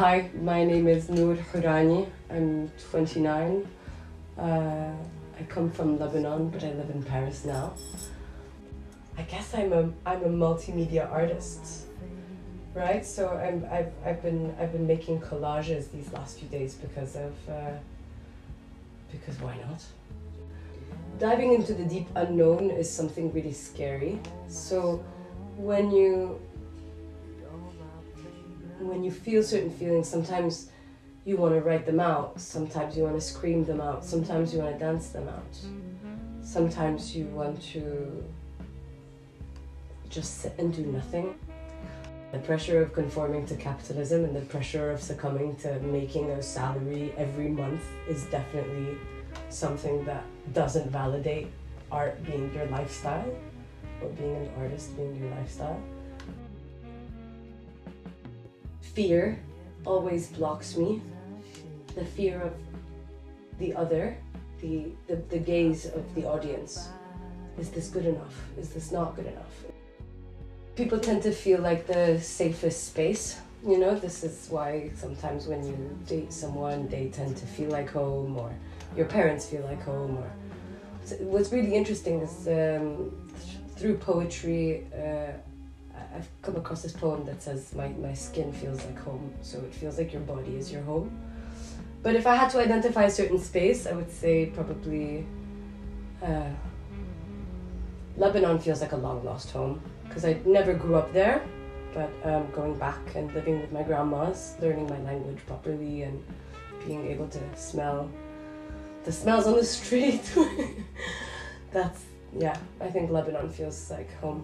Hi, my name is Noor Hourani. I'm 29. I come from Lebanon, but I live in Paris now. I guess I'm a multimedia artist, right? So I've been making collages these last few days because why not? Diving into the deep unknown is something really scary. So when you feel certain feelings, sometimes you want to write them out, sometimes you want to scream them out, sometimes you want to dance them out, sometimes you want to just sit and do nothing. The pressure of conforming to capitalism and the pressure of succumbing to making a salary every month is definitely something that doesn't validate art being your lifestyle, or being an artist being your lifestyle. Fear always blocks me. The fear of the other, the gaze of the audience. Is this good enough? Is this not good enough? People tend to feel like the safest space. You know, this is why sometimes when you date someone, they tend to feel like home, or your parents feel like home. Or what's really interesting is through poetry, I've come across this poem that says, my skin feels like home, so it feels like your body is your home. But if I had to identify a certain space, I would say probably Lebanon feels like a long lost home, because I never grew up there, but going back and living with my grandmas, learning my language properly and being able to smell the smells on the street. I think Lebanon feels like home.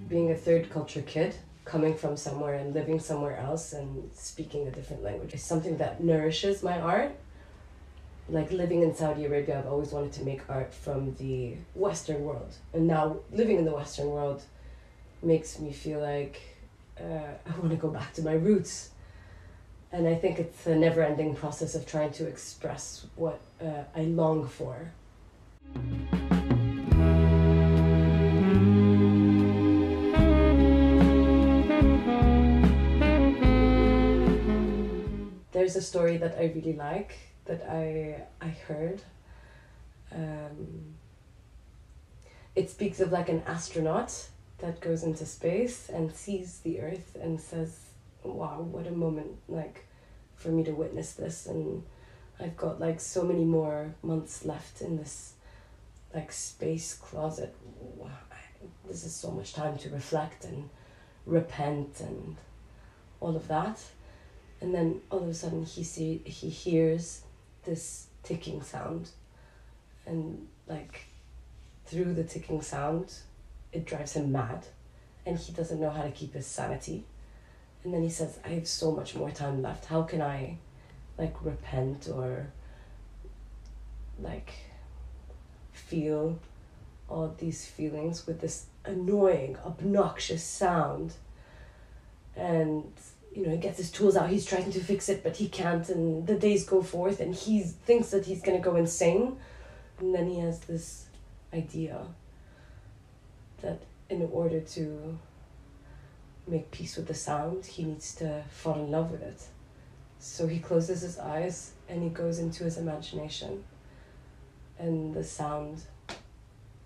Being a third culture kid, coming from somewhere and living somewhere else and speaking a different language is something that nourishes my art. Like living in Saudi Arabia, I've always wanted to make art from the Western world. And now living in the Western world makes me feel like I want to go back to my roots. And I think it's a never-ending process of trying to express what I long for. There's a story that I really like, that I heard. It speaks of like an astronaut that goes into space and sees the Earth and says, wow, what a moment, like, for me to witness this, and I've got like so many more months left in this like space closet. Wow, this is so much time to reflect and repent and all of that. And then all of a sudden he hears this ticking sound, and like through the ticking sound it drives him mad, and he doesn't know how to keep his sanity. And then he says, I have so much more time left. How can I like repent or like feel all these feelings with this annoying, obnoxious sound? And you know, he gets his tools out, he's trying to fix it, but he can't, and the days go forth, and he thinks that he's gonna go insane. And then he has this idea that in order to make peace with the sound, he needs to fall in love with it. So he closes his eyes and he goes into his imagination, and the sound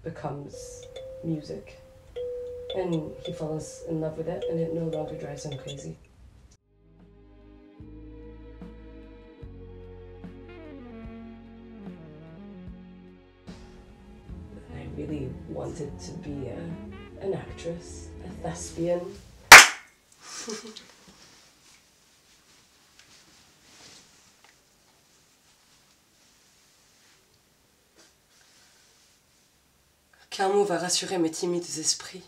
becomes music, and he falls in love with it, and it no longer drives him crazy. I really wanted to be an actress, a thespian. Qu'un mot va rassurer mes timides esprits.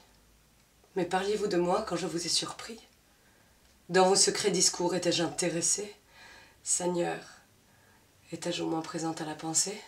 Mais parliez-vous de moi quand je vous ai surpris? Dans vos secrets discours étais-je intéressée? Seigneur, étais-je au moins présente à la pensée?